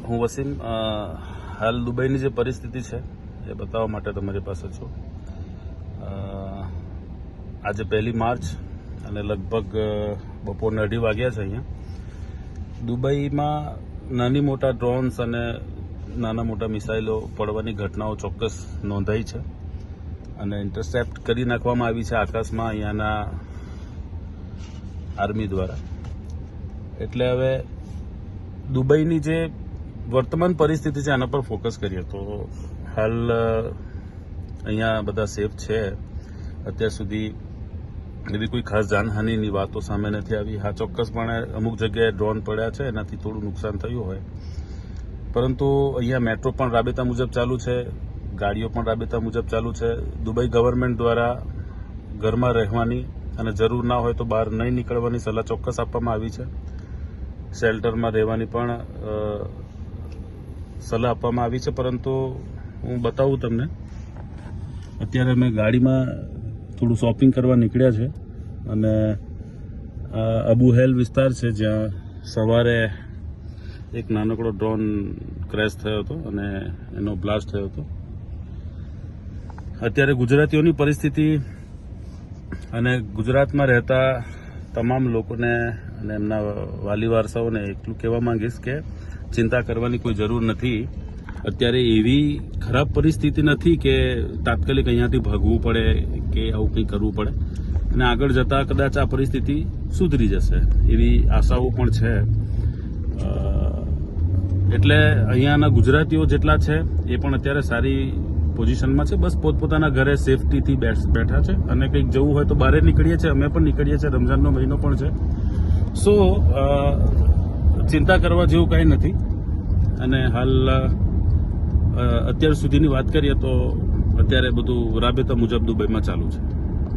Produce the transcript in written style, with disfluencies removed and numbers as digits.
હું વસીમ હાલ દુબઈની જે પરિસ્થિતિ છે એ બતાવવા માટે તમારી પાસે છું. આજે 1 માર્ચ અને લગભગ બપોરના 2:30 વાગ્યા છે. અહીંયા દુબઈમાં નાની મોટા ડ્રોન્સ અને નાના મોટા મિસાઇલો પડવાની ઘટનાઓ ચોક્કસ નોંધાઈ છે અને ઇન્ટરસેપ્ટ કરી નાખવામાં આવી છે આકાશમાં અહીંયાના આર્મી દ્વારા. એટલે હવે દુબઈની જે વર્તમાન પરિસ્થિતિ છે આના પર ફોકસ કરીએ તો હાલ અહીંયા બધા સેફ છે. અત્યાર સુધી એવી કોઈ ખાસ જાનહાનિની વાતો સામે નથી આવી. હા, ચોક્કસપણે અમુક જગ્યાએ ડ્રોન પડ્યા છે, એનાથી થોડું નુકસાન થયું હોય, પરંતુ અહીંયા મેટ્રો પણ રાબેતા મુજબ ચાલુ છે, ગાડીઓ પણ રાબેતા મુજબ ચાલુ છે. દુબઈ ગવર્મેન્ટ દ્વારા ઘરમાં રહેવાની અને જરૂર ના હોય તો બહાર નહીં નીકળવાની સલાહ ચોક્કસ આપવામાં આવી છે. શેલ્ટરમાં રહેવાની પણ સલાહ આપવામાં આવી છે. પરંતુ હું બતાવું તમને, અત્યારે અમે ગાડીમાં થોડું શોપિંગ કરવા નીકળ્યા છે અને અબુ હેલ વિસ્તાર છે જ્યાં સવારે એક નાનકડો ડ્રોન ક્રેશ થયો હતો અને એનો બ્લાસ્ટ થયો હતો. અત્યારે ગુજરાતીઓની પરિસ્થિતિ અને ગુજરાતમાં રહેતા તમામ લોકોને અને એમના વાલી વારસાઓને એટલું કહેવા માંગીશ કે ચિંતા કરવાની કોઈ જરૂર નથી. અત્યારે એવી ખરાબ પરિસ્થિતિ નથી કે તાત્કાલિક અહીંયાથી ભાગવું પડે કે આવું કંઈ કરવું પડે, અને આગળ જતાં કદાચ આ પરિસ્થિતિ સુધરી જશે એવી આશાઓ પણ છે. એટલે અહીંયાના ગુજરાતીઓ જેટલા છે એ પણ અત્યારે સારી પોઝિશનમાં છે. બસ પોતપોતાના ઘરે સેફટીથી બેઠા છે અને કંઈક જવું હોય તો બહાર નીકળીએ છીએ, અમે પણ નીકળીએ છીએ. રમઝાનનો મહિનો પણ છે, સો ચિંતા કરવા જેવું કાંઈ નથી. અને હાલ અત્યાર સુધીની વાત કરીએ તો અત્યારે બધું રાબેતા મુજબ દુબઈમાં ચાલુ છે.